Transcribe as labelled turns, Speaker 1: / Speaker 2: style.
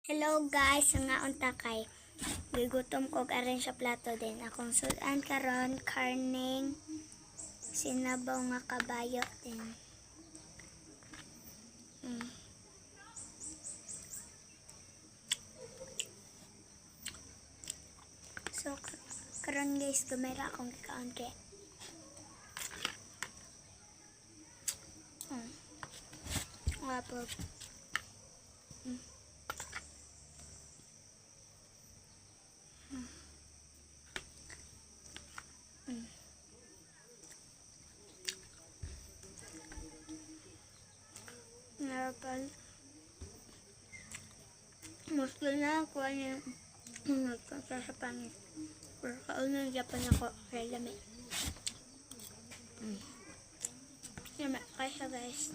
Speaker 1: Hello guys, nga unta kay gigutom ko aron sa plato din. Akong sudan karon karning sinabaw nga kabayo din. So karon guys, gamay ra akong kikaon kay Wapo. Narapal. Musto na ako yung nagkansa sa pangit. Pero kaunan Japan ako kay lami. Lami, kaya guys.